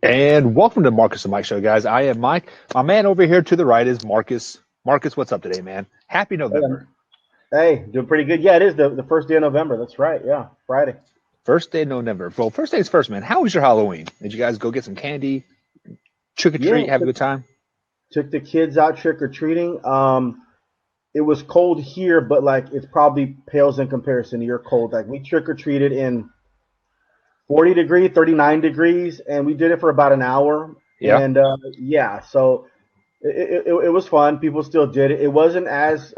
And welcome to Marcus and Mike Show, guys. I am Mike. My man over here to the right is Marcus. Marcus, what's up today, man? Happy Hey, November. hey, doing pretty good. Yeah, it is the first day of November. That's right. Yeah, Friday. First day of November. Well, first things first, man. How was your Halloween? Did you guys go get some candy, trick or Yeah, treat, have a took, good time? took the kids out trick or treating. It was cold here, but like it's probably pales in comparison to your cold. Like we trick or treated in 40 degrees, 39 degrees, and we did it for about an hour. Yeah. And yeah, so it was fun. People still did it. It wasn't as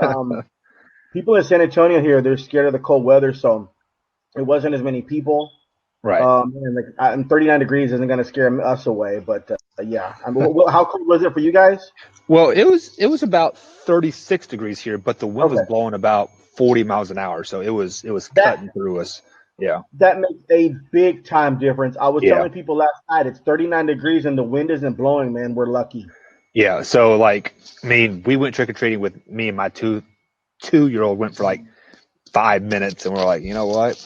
people in San Antonio here. They're scared of the cold weather, so it wasn't as many people. Right. And 39 degrees isn't going to scare us away, but yeah. I mean, how cold was it for you guys? Well, it was about 36 degrees here, but the wind was Okay, blowing about 40 miles an hour, so it was that cutting through us. Yeah. that makes a big time difference. I was Yeah. telling people last night it's 39 degrees and the wind isn't blowing. Man, we're lucky. Yeah. So like, I mean, we went trick or treating with me and my two-year-old went for like 5 minutes, and we're like, you know what?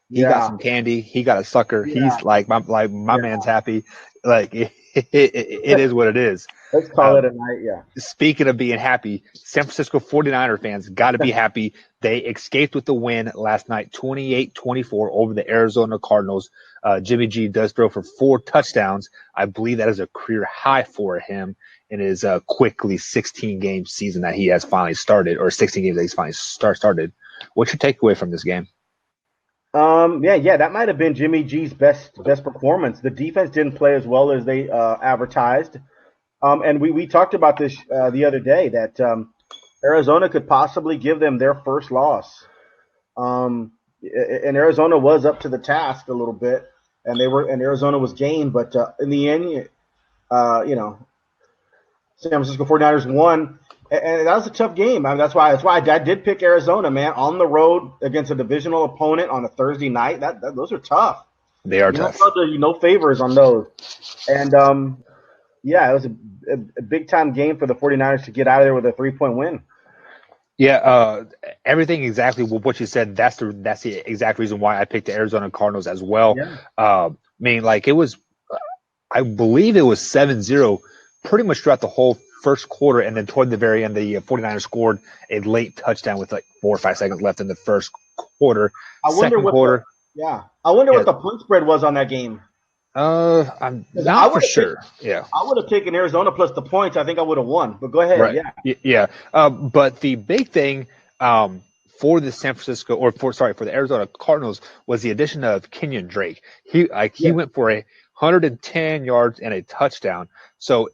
He got Yeah, some candy. He got a sucker. yeah, He's like my yeah. man's happy. Like it is what it is. Let's call it Um, a night. Yeah, Speaking of being happy, San Francisco 49er fans got to be happy. They escaped with the win last night, 28-24 over the Arizona Cardinals. Jimmy G does throw for 4 touchdowns. I believe that is a career high for him in his quickly 16-game season that he has finally started, or 16 games that he's finally started. What's your takeaway from this game? yeah. That might have been Jimmy G's best performance. The defense didn't play as well as they advertised. And we talked about this the other day that Arizona could possibly give them their first loss. And Arizona was up to the task a little bit, and Arizona was game, but in the end, you know, San Francisco 49ers won, and that was a tough game. I mean, that's why I did pick Arizona, man, on the road against a divisional opponent on a Thursday night. That those are tough. They are You don't tough. do no favors on those. And yeah, it was a big time game for the 49ers to get out of there with a 3-point win. Yeah, everything exactly what you said. That's the exact reason why I picked the Arizona Cardinals as well. Yeah. I mean, like it was, I believe it was 7-0 pretty much throughout the whole first quarter, and then toward the very end, the 49ers scored a late touchdown with like 4 or 5 seconds left in the first quarter. I wonder Second what the quarter, yeah. I wonder yeah, what the point spread was on that game. I'm 'Cause I not for would have picked sure. Yeah. I would have taken Arizona plus the points. I think I would have won. But go ahead. Right. Yeah. Yeah. But the big thing for the San Francisco, or for the Arizona Cardinals, was the addition of Kenyon Drake. He Yeah. went for 110 yards and a touchdown. So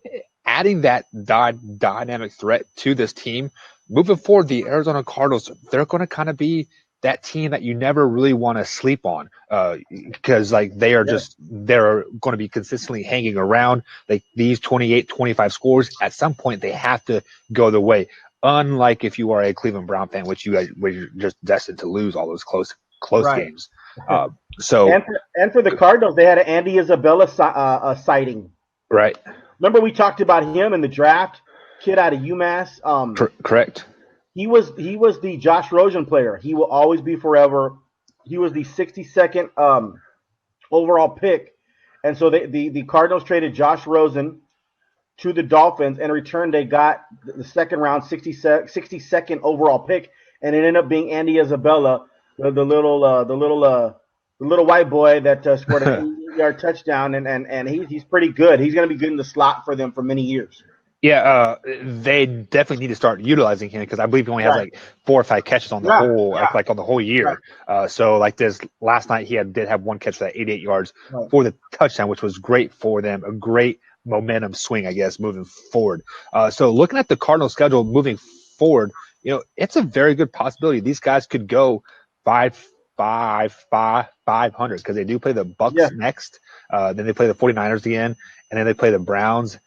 adding that dynamic threat to this team moving forward, the Arizona Cardinals, they're going to kind of be that team that you never really want to sleep on, because like Yeah. they're going to be consistently hanging around like these 28-25 scores. At some point they have to go their way, unlike if you are a Cleveland Brown fan, which you're just destined to lose all those close Right. games. So And for the Cardinals, they had an Andy Isabella sighting. right. Remember we talked about him in the draft, kid out of UMass. Correct. He was the Josh Rosen player. He will always be forever. He was the 62nd overall pick, and so the Cardinals traded Josh Rosen to the Dolphins. And in return, they got the second round 62nd overall pick, and it ended up being Andy Isabella, the little white boy that scored an 80-yard touchdown, and he's pretty good. He's going to be good in the slot for them for many years. Yeah, they definitely need to start utilizing him because I believe he only has Right. like 4 or 5 catches on the Yeah. whole, Yeah. like on the whole Right. year. So like this last night, did have one catch for that 88 yards Right. for the touchdown, which was great for them. A great momentum swing, I guess, moving forward. So looking at the Cardinals' schedule moving forward, it's a very good possibility these guys could go 500 because they do play the Yeah. Bucks next. Then they play the 49ers again, and then they play the Browns.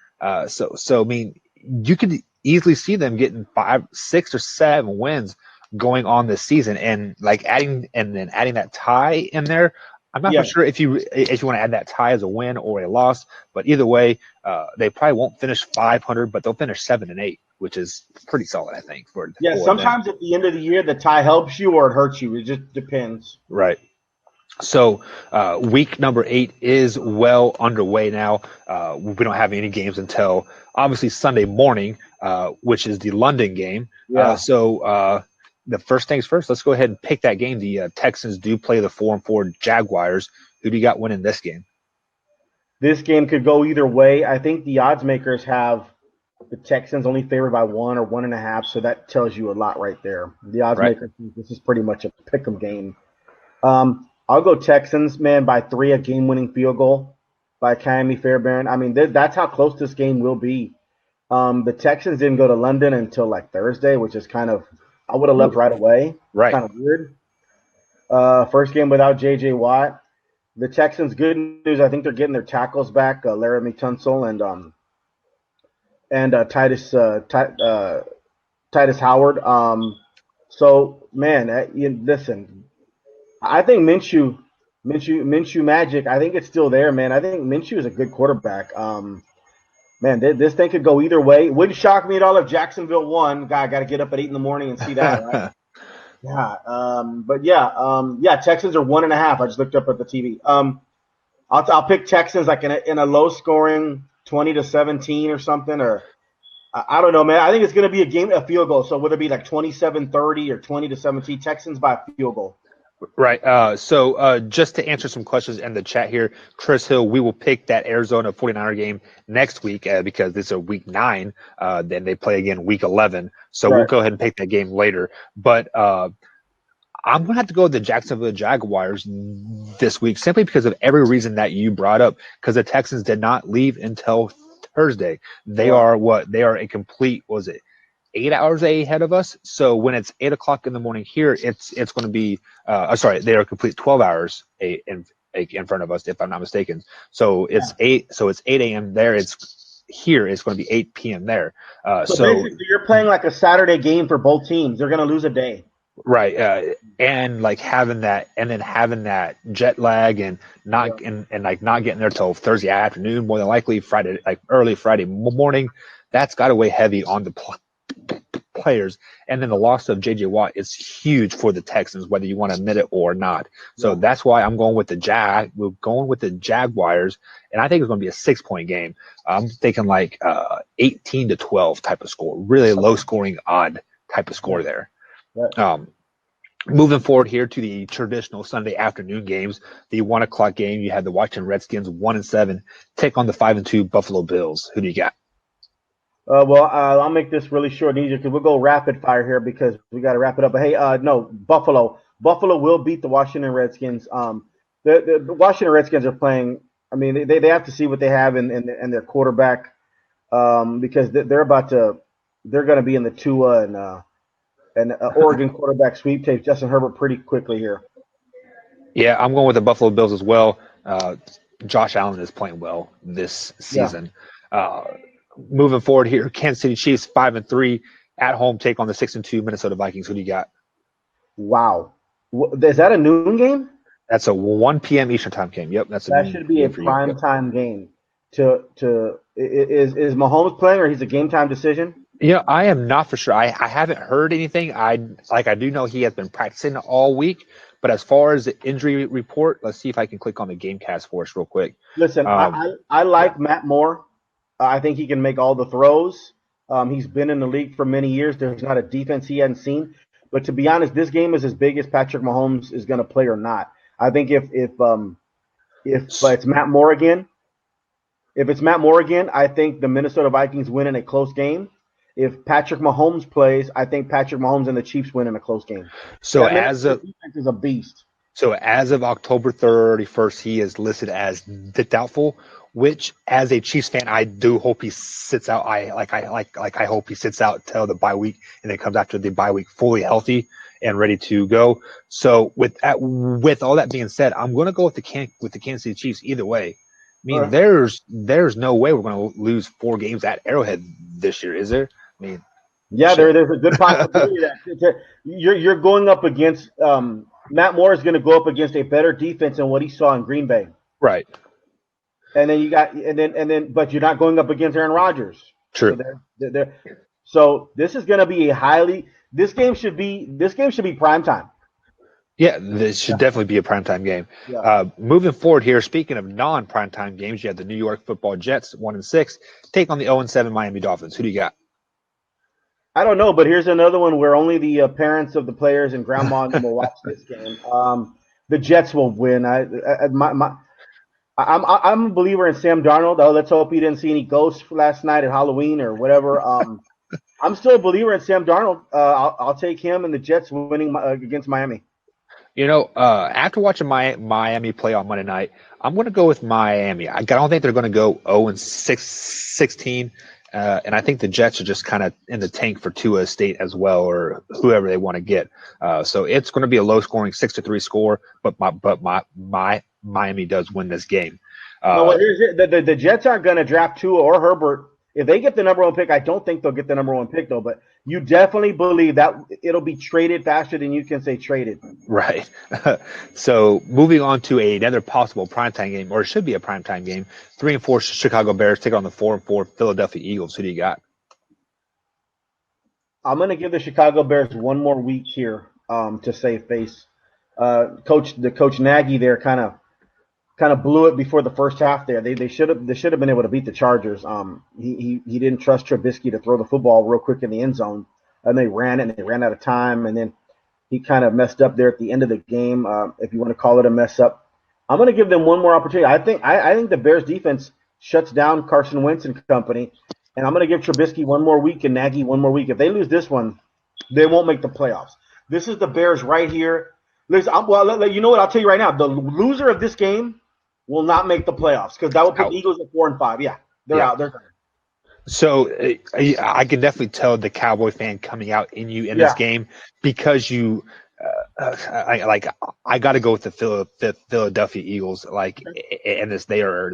So I mean, you could easily see them getting 5, 6, or 7 wins going on this season, and like adding that tie in there. I'm not for Yeah. sure if you want to add that tie as a win or a loss, but either way, they probably won't finish 500, but they'll finish 7-8, which is pretty solid, I think, Yeah, for them. sometimes at the end of the year, the tie helps you or it hurts you. It just depends. Right. So week number 8 is well underway now. We don't have any games until obviously Sunday morning, which is the London game. Yeah. So the first things first, let's go ahead and pick that game. The Texans do play the 4-4 Jaguars. Who do you got winning this game? This game could go either way. I think the odds makers have the Texans only favored by 1 or 1.5, so that tells you a lot right there. The odds Right. makers think this is pretty much a pick'em game. I'll go Texans, man, by 3, a game-winning field goal by Kyamie Fairbairn. I mean, that's how close this game will be. The Texans didn't go to London until like Thursday, which is kind of – I would have left right away. Right. Kind of weird. First game without J.J. Watt. The Texans, good news, I think they're getting their tackles back, Laramie Tunsil and Titus Howard. So, man, listen, I think Minshew Magic, I think it's still there, man. I think Minshew is a good quarterback. Man, this thing could go either way. It wouldn't shock me at all if Jacksonville won. God, got to get up at 8 in the morning and see that, right? Yeah. Texans are 1.5. I just looked up at the TV. I'll pick Texans like in a low scoring 20-17 or something, or I don't know, man. I think it's going to be a field goal. So whether it be like 27-30 or 20-17, Texans by a field goal. Right. So just to answer some questions in the chat here, Chris Hill, we will pick that Arizona 49er game next week because this is a week 9. Then they play again week 11. So Right. We'll go ahead and pick that game later. But I'm going to have to go with the Jacksonville Jaguars this week simply because of every reason that you brought up, because the Texans did not leave until Thursday. They are a complete, 8 hours ahead of us. So when it's 8 o'clock in the morning here, it's going to be, they are a complete 12 hours in front of us, if I'm not mistaken. So it's 8 a.m. there. It's going to be 8 p.m. there. So basically you're playing like a Saturday game for both teams. They're going to lose a day. Right. And like having that jet lag and not getting there till Thursday afternoon, more than likely Friday, like early Friday morning, that's got to weigh heavy on the players. And then the loss of J.J. Watt is huge for the Texans, whether you want to admit it or not. So that's why I'm going with we're going with the Jaguars, and I think it's going to be a 6-point game. I'm thinking like 18-12 type of score, really low scoring, odd type of score there. Moving forward here to the traditional Sunday afternoon games, the 1 o'clock game, you had the Washington Redskins 1-7 take on the 5-2 Buffalo Bills. Who do you got? I'll make this really short and easier because we'll go rapid fire here because we got to wrap it up. But hey, no, Buffalo will beat the Washington Redskins. The Washington Redskins are playing. I mean, they have to see what they have in their quarterback because they're going to be in the Tua and Oregon quarterback sweepstakes. Justin Herbert pretty quickly here. Yeah, I'm going with the Buffalo Bills as well. Josh Allen is playing well this season. Moving forward here, Kansas City Chiefs 5-3 at home take on the 6-2 Minnesota Vikings. Who do you got? Wow, is that a noon game? That's a 1 p.m. Eastern time game. Yep, that should be a prime time game. Is Mahomes playing or he's a game time decision? Yeah, I am not for sure. I haven't heard anything. I do know he has been practicing all week, but as far as the injury report, let's see if I can click on the GameCast for us real quick. Listen, I like Matt Moore. I think he can make all the throws. He's been in the league for many years. There's not a defense he hadn't seen. But to be honest, this game is as big as Patrick Mahomes is going to play or not. I think if it's Matt Moore again, I think the Minnesota Vikings win in a close game. If Patrick Mahomes plays, I think Patrick Mahomes and the Chiefs win in a close game. So defense is a beast. So as of October 31st, he is listed as doubtful, which as a Chiefs fan, I do hope he sits out. I hope he sits out till the bye week and then comes after the bye week fully healthy and ready to go. So with all that being said, I'm going to go with the Kansas City Chiefs either way. I mean, there's no way we're going to lose 4 games at Arrowhead this year, is there? I mean, there's a good possibility that you're going up against Matt Moore is going to go up against a better defense than what he saw in Green Bay. Right. And then but you're not going up against Aaron Rodgers. True. So this is going to be this game should be prime time. Yeah, this should definitely be a primetime game. Yeah. Moving forward here, speaking of non-primetime games, you have the New York Football Jets, 1-6, take on the 0-7 Miami Dolphins. Who do you got? I don't know, but here's another one where only the parents of the players and grandma will watch this game. The Jets will win. I'm a believer in Sam Darnold. Oh, let's hope he didn't see any ghosts last night at Halloween or whatever. I'm still a believer in Sam Darnold. I'll take him and the Jets winning against Miami. After watching Miami play on Monday night, I'm going to go with Miami. I don't think they're going to go 0-16, and I think the Jets are just kind of in the tank for Tua State as well, or whoever they want to get. So it's going to be a low-scoring 6-3 score, but Miami does win this game. No, here's it. The Jets aren't going to draft Tua or Herbert. If they get the number one pick, I don't think they'll get the number one pick, though. But you definitely believe that it'll be traded faster than you can say traded. Right. So moving on to another possible primetime game, or it should be a primetime game, 3-4 Chicago Bears take on the 4-4 Philadelphia Eagles. Who do you got? I'm going to give the Chicago Bears one more week here to save face. Coach Nagy there kind of blew it before the first half there. They should have been able to beat the Chargers. He didn't trust Trubisky to throw the football real quick in the end zone, and they ran it and they ran out of time, and then he kind of messed up there at the end of the game, if you want to call it a mess up. I'm going to give them one more opportunity. I think the Bears defense shuts down Carson Wentz and company, and I'm going to give Trubisky one more week and Nagy one more week. If they lose this one, they won't make the playoffs. This is the Bears right here. Listen, you know what? I'll tell you right now. The loser of this game will not make the playoffs because that will put the Eagles at 4-5. Yeah, they're out. They're done. So I can definitely tell the Cowboy fan coming out in you in this game because you I got to go with the Philadelphia Eagles. Like, and this they are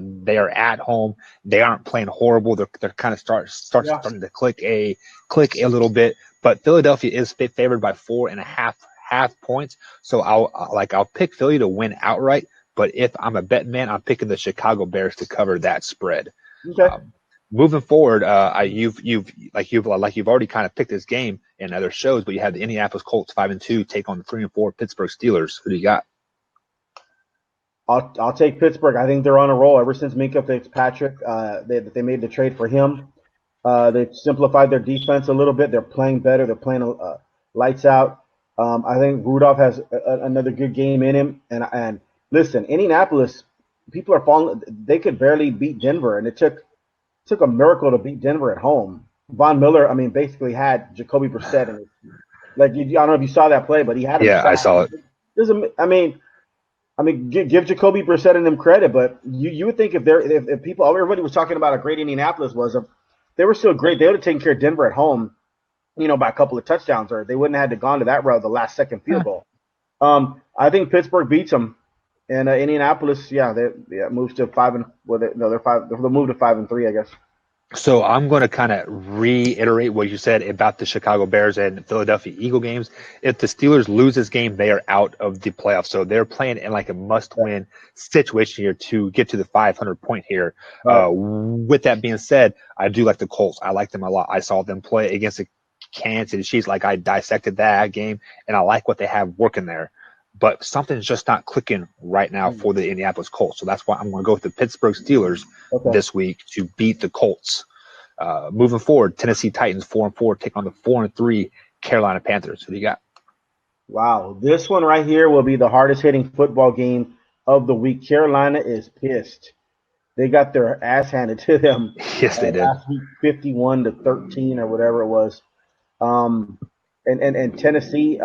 at home. They aren't playing horrible. They're kind of starting to click a little bit. But Philadelphia is favored by 4.5 points. So I'll pick Philly to win outright. But if I'm a bet man, I'm picking the Chicago Bears to cover that spread. Okay. Moving forward, you've already kind of picked this game in other shows, but you had the Indianapolis Colts 5-2 take on the 3-4 Pittsburgh Steelers. Who do you got? I'll take Pittsburgh. I think they're on a roll ever since Minkah Fitzpatrick. They made the trade for him. They've simplified their defense a little bit. They're playing better. They're playing lights out. I think Rudolph has another good game in him. And listen, Indianapolis, people are falling. They could barely beat Denver, and it took a miracle to beat Denver at home. Von Miller, basically had Jacoby Brissett in it. I don't know if you saw that play, but he had him. Yeah, I saw it. Give Jacoby Brissett and them credit, but you would think if everybody was talking about how great Indianapolis was, if they were still great, they would have taken care of Denver at home, by a couple of touchdowns, or they wouldn't have had to gone to that route, the last second field goal. I think Pittsburgh beats them. And Indianapolis, moves to 5 they're 5. They'll move to 5-3, I guess. So I'm going to kind of reiterate what you said about the Chicago Bears and Philadelphia Eagle games. If the Steelers lose this game, they are out of the playoffs. So they're playing in like a must-win situation here to get to the 500-point here. With that being said, I do like the Colts. I like them a lot. I saw them play against the Kansas City Chiefs. I dissected that game, and I like what they have working there. But something's just not clicking right now for the Indianapolis Colts. So that's why I'm going to go with the Pittsburgh Steelers this week to beat the Colts. Moving forward, Tennessee Titans 4-4 take on the 4-3 Carolina Panthers. Who do you got? Wow, this one right here will be the hardest hitting football game of the week. Carolina is pissed. They got their ass handed to them. Yes, they did. Last week, 51-13 or whatever it was. And Tennessee.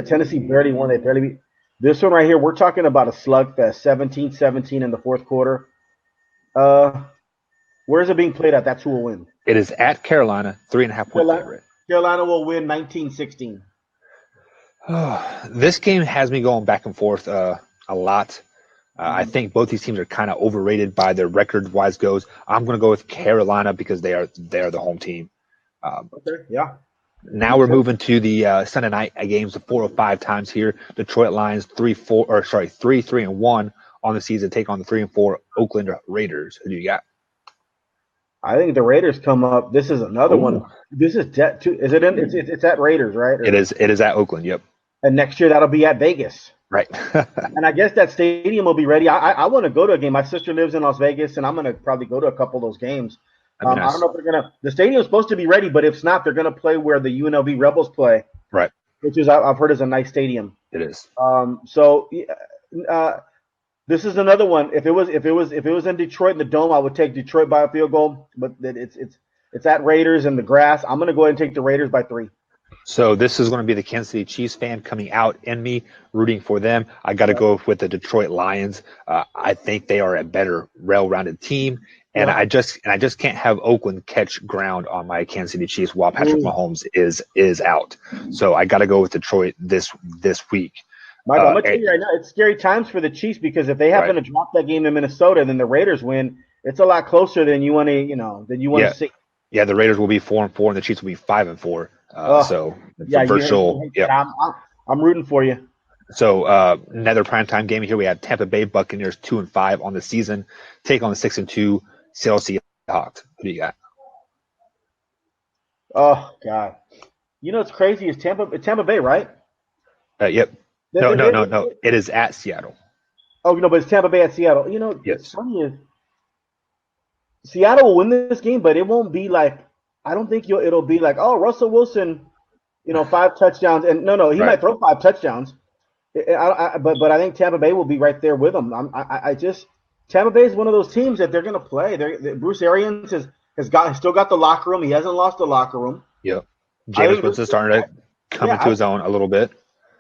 Tennessee barely won. They barely beat. This one right here, we're talking about a slugfest, 17-17 in the fourth quarter. Where's it being played at? That's who will win. It is at Carolina, 3.5 point favorite. Carolina will win 19-16. This game has me going back and forth a lot. I think both these teams are kind of overrated by their record-wise goes. I'm going to go with Carolina because they are the home team. Now we're moving to the Sunday night games, the 4:05 times here. Detroit Lions 3-3-1 on the season, take on the 3-4 Oakland Raiders. Who do you got? I think the Raiders come up. This is another one. This is is it in? It's at Raiders, right? It is at Oakland. Yep. and next year that'll be at Vegas. Right. And I guess that stadium will be ready. I want to go to a game. My sister lives in Las Vegas, and I'm going to probably go to a couple of those games. That'd be I nice. don't know if they're going to – the stadium's supposed to be ready, but if it's not, they're going to play where the UNLV Rebels play. Right. Which is, I've heard, is a nice stadium. It is. This is another one. If it was in Detroit in the Dome, I would take Detroit by a field goal. But it's at Raiders in the grass. I'm going to go ahead and take the Raiders by 3. So this is going to be the Kansas City Chiefs fan coming out in me, rooting for them. I got to go with the Detroit Lions. I think they are a better, well-rounded team, and I just can't have Oakland catch ground on my Kansas City Chiefs while Patrick Mahomes is out. So I got to go with Detroit this week. Michael, I'm gonna tell you right now, it's scary times for the Chiefs because if they happen to drop that game to Minnesota, then the Raiders win. It's a lot closer than you want to see. Yeah, the Raiders will be 4-4, and the Chiefs will be 5-4. So it's a virtual. Yeah, I'm rooting for you. So another primetime game here. We have Tampa Bay Buccaneers 2-5 on the season, take on the 6-2 Seattle Seahawks. Who do you got? Oh God, it's crazy. It's Tampa Bay, right? Yep. No. It is at Seattle. Oh, but it's Tampa Bay at Seattle. Yes. What's funny is Seattle will win this game, but it won't be like I don't think it'll be like, oh, Russell Wilson, 5 touchdowns, and no, he might throw 5 touchdowns. But I think Tampa Bay will be right there with him. Tampa Bay is one of those teams that they're going to play. Bruce Arians has still got the locker room. He hasn't lost the locker room. Yep. Jameis Winston starting to come into his own a little bit.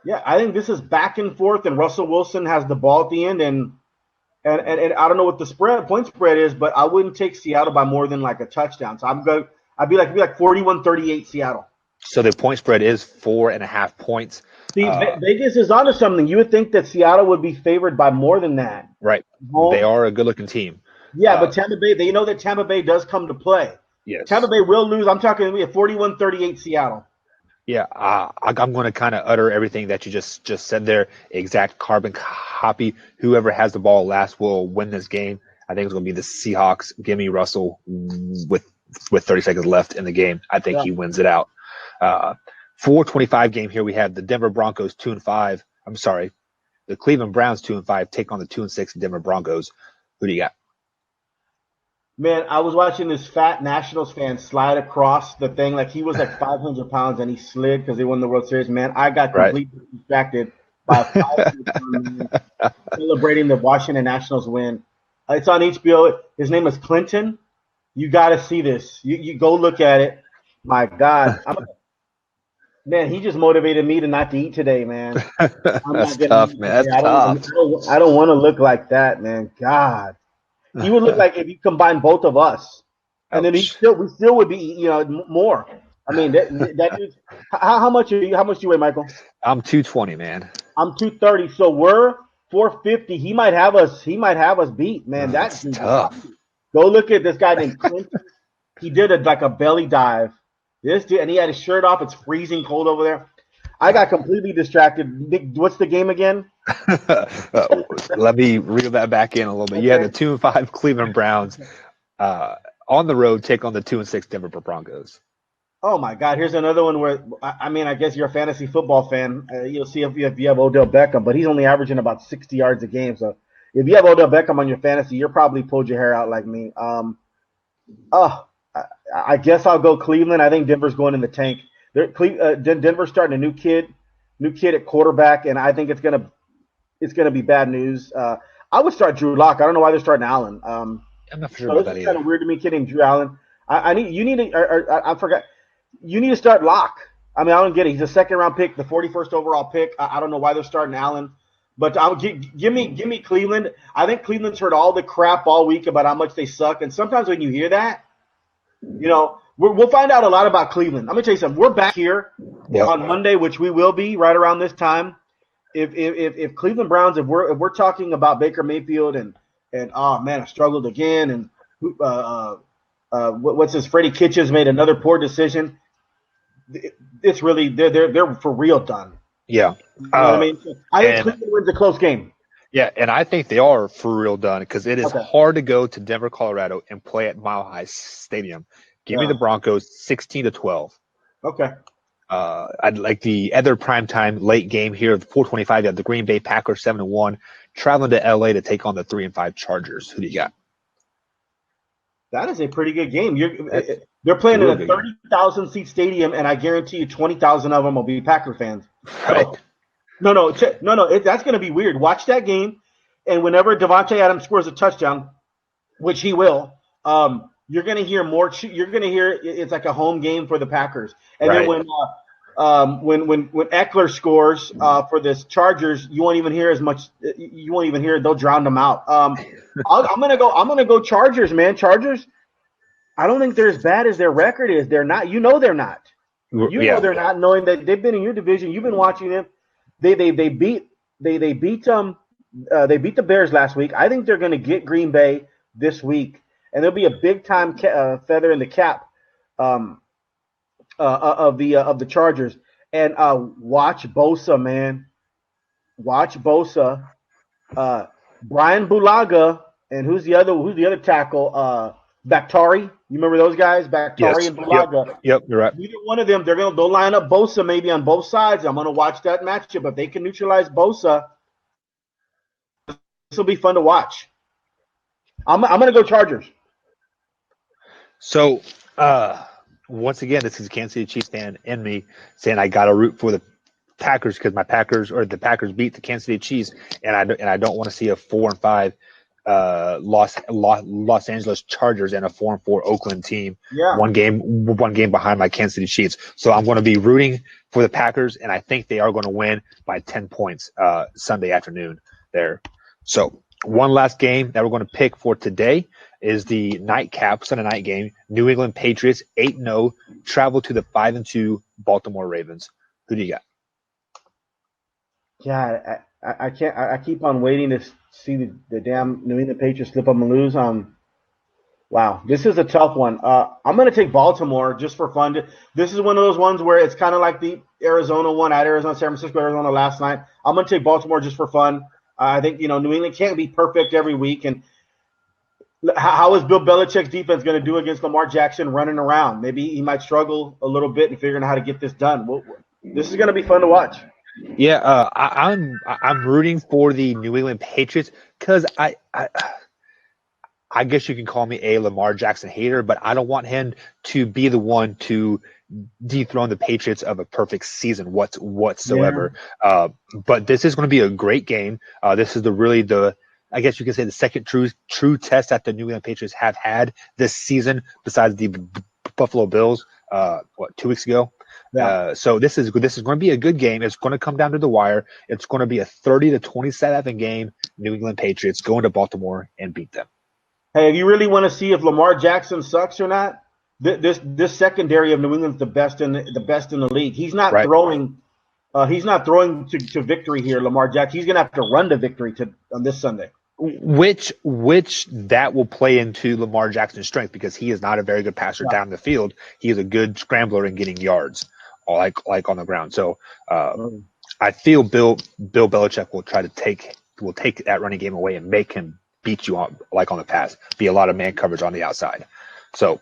Yeah, I think this is back and forth, and Russell Wilson has the ball at the end, and I don't know what the point spread is, but I wouldn't take Seattle by more than like a touchdown. So I'd be like 41-38 Seattle. So the point spread is 4.5 points. See, Vegas is onto something. You would think that Seattle would be favored by more than that. Right. They are a good-looking team. Yeah, but Tampa Bay, they know that Tampa Bay does come to play. Yes. Tampa Bay will lose. I'm talking 41-38 Seattle. Yeah, I'm going to kind of utter everything that you just said there. Exact carbon copy. Whoever has the ball last will win this game. I think it's going to be the Seahawks. Give me Russell with 30 seconds left in the game. I think he wins it out. 4:25 game here. We have the Denver Broncos 2-5. I'm sorry, the Cleveland Browns 2-5 take on the 2-6 Denver Broncos. Who do you got? Man, I was watching this fat Nationals fan slide across the thing like he was like 500 pounds and he slid because they won the World Series. Man, I got completely distracted by 500 pounds celebrating the Washington Nationals win. It's on HBO. His name is Clinton. You got to see this. You go look at it. My God. Man, he just motivated me to not to eat today, man. That's tough, man. That's tough. I don't want to look like that, man. God. He would look like if you combine both of us. And then we still would be, more. I mean, that dude. How much are you? How much do you weigh, Michael? I'm 220, man. I'm 230. So we're 450. He might have us beat, man. That's tough. Go look at this guy named Clinton. He did a belly dive. This dude, and he had his shirt off. It's freezing cold over there. I got completely distracted. Nick, what's the game again? Let me reel that back in a little bit. You had the 2-5 Cleveland Browns on the road take on the 2-6 Denver Broncos. Oh my God! Here's another one where I guess you're a fantasy football fan. You'll see if you have Odell Beckham, but he's only averaging about 60 yards a game. So if you have Odell Beckham on your fantasy, you're probably pulled your hair out like me. I guess I'll go Cleveland. I think Denver's going in the tank. Denver's starting a new kid at quarterback, and I think it's gonna be bad news. I would start Drew Lock. I don't know why they're starting Allen. I'm not sure about that either. It's kind of weird to me kidding Drew Allen. I forgot. You need to start Lock. I mean, I don't get it. He's a second-round pick, the 41st overall pick. I don't know why they're starting Allen, but give me Cleveland. I think Cleveland's heard all the crap all week about how much they suck, and sometimes when you hear that, we'll find out a lot about Cleveland. I'm gonna tell you something. We're back here on Monday, which we will be right around this time. If Cleveland Browns, if we're talking about Baker Mayfield and oh man, I struggled again, and what's his Freddie Kitchens made another poor decision. It's really they're for real done. Yeah, you know what I mean. I think Cleveland wins a close game. Yeah, and I think they are for real done because it is hard to go to Denver, Colorado, and play at Mile High Stadium. Give me the Broncos 16-12. Okay. I'd like the other primetime late game here, 4:25. You have the Green Bay Packers 7-1 traveling to LA to take on the 3-5 Chargers. Who do you got? That is a pretty good game. They're playing in a 30,000 seat stadium, and I guarantee you 20,000 of them will be Packer fans. Right. So, no. That's going to be weird. Watch that game, and whenever Devontae Adams scores a touchdown, which he will, you're going to hear more. You're going to hear it's like a home game for the Packers. And right. then when Eckler scores for this Chargers, you won't even hear as much. You won't even hear it. They'll drown them out. I'm gonna go Chargers, man. Chargers. I don't think they're as bad as their record is. They're not. You know they're not. You know they're not. Knowing that they've been in your division, you've been watching them. They beat the Bears last week. I think they're going to get Green Bay this week, and there'll be a big time feather in the cap of the Chargers. And watch Bosa, man. Watch Bosa. Brian Bulaga, and who's the other tackle? Bakhtiari. You remember those guys? Bakhtiari and Bulaga. Yep, you're right. Either one of them, they'll line up Bosa maybe on both sides. I'm gonna watch that matchup. If they can neutralize Bosa, this will be fun to watch. I'm gonna go Chargers. So once again, this is a Kansas City Chiefs fan in me saying I gotta root for the Packers because the Packers beat the Kansas City Chiefs, and I don't want to see a 4-5 Los Angeles Chargers and a 4-4 Oakland team. Yeah. One game behind my Kansas City Chiefs. So I'm going to be rooting for the Packers, and I think they are going to win by 10 points Sunday afternoon there. So one last game that we're going to pick for today is the nightcap Sunday night game. New England Patriots 8-0 travel to the 5-2 Baltimore Ravens. Who do you got? Yeah, I can't. I keep on waiting to see the damn New England Patriots slip up and lose. Wow, this is a tough one. I'm going to take Baltimore just for fun. This is one of those ones where it's kind of like the Arizona one at San Francisco, Arizona last night. I'm going to take Baltimore just for fun. I think New England can't be perfect every week. And how is Bill Belichick's defense going to do against Lamar Jackson running around? Maybe he might struggle a little bit in figuring out how to get this done. This is going to be fun to watch. Yeah, I'm rooting for the New England Patriots because I guess you can call me a Lamar Jackson hater, but I don't want him to be the one to dethrone the Patriots of a perfect season whatsoever. Yeah. But this is going to be a great game. This is I guess you can say the second true test that the New England Patriots have had this season, besides the Buffalo Bills. 2 weeks ago. Yeah. So this is going to be a good game. It's going to come down to the wire. It's going to be a 30-27 game. New England Patriots going to Baltimore and beat them. Hey, if you really want to see if Lamar Jackson sucks or not, this secondary of New England's the best in the league. He's not throwing. He's not throwing to victory here, Lamar Jackson. He's going to have to run to victory on this Sunday. Which that will play into Lamar Jackson's strength because he is not a very good passer down the field. He is a good scrambler in getting yards, like on the ground. So I feel Bill Belichick will try to take that running game away and make him beat you on the pass. Be a lot of man coverage on the outside. So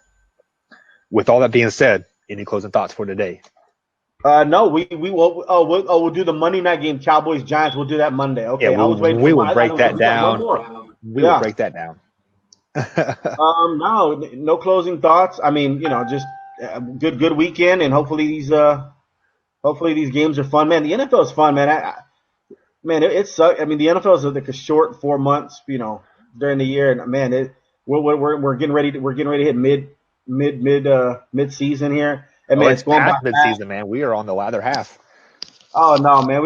with all that being said, any closing thoughts for today? No, we will. We'll do the Monday night game, Cowboys Giants. We'll do that Monday. Okay, yeah, we will break that down. We will break that down. No closing thoughts. I mean, just a good weekend, and hopefully these games are fun, man. The NFL is fun, man. It sucks. I mean, the NFL is like a short 4 months, during the year, and man, we're getting ready to hit mid season here. And man, it's going past mid-season, man. We are on the latter half. Oh no, man.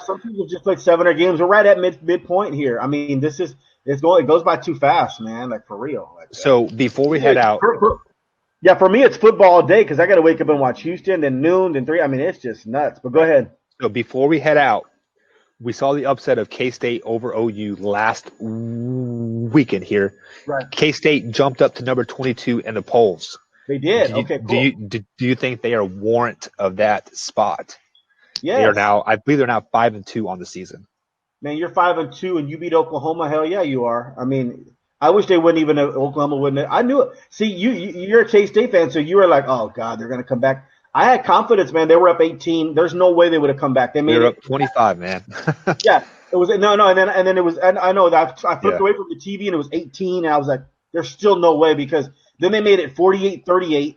Some people just played 7 or games. We're right at midpoint here. I mean, it goes by too fast, man. Like for real. So before we head out, for me, it's football all day because I got to wake up and watch Houston, then noon, then 3. I mean, it's just nuts. But go ahead. So before we head out, we saw the upset of K-State over OU last weekend here. Right. K-State jumped up to number 22 in the polls. They did. Okay, cool. Do you think they are warrant of that spot? Yeah. They are now. I believe they're now 5-2 on the season. Man, you're 5-2 and you beat Oklahoma. Hell yeah, you are. I mean, I wish they wouldn't even. Oklahoma wouldn't. I knew it. See, you're a K-State fan, so you were like, oh god, they're gonna come back. I had confidence, man. They were up 18. There's no way they would have come back. They made They're it up 25, man. Yeah, it was no, and then it was. And I know that I flipped Yeah. away from the TV and it was 18, and I was like, "There's still no way," because then they made it 48-38,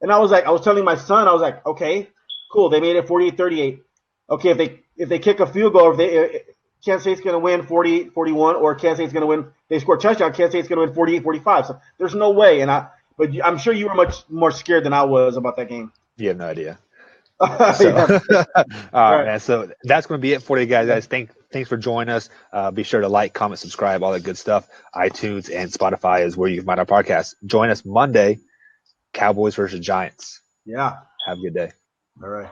and I was telling my son, I was like, "Okay, cool, they made it 48-38. Okay, if they kick a field goal, if they Kansas State's going to win 48-41, or Kansas State's going to win, they score a touchdown, Kansas State's going to win 48-45. So there's no way." But I'm sure you were much more scared than I was about that game. You have no idea. Yeah. So, all right, Right. man. So that's going to be it for you guys. Thanks for joining us. Be sure to like, comment, subscribe, all that good stuff. iTunes and Spotify is where you can find our podcast. Join us Monday, Cowboys versus Giants. Yeah. Have a good day. All right.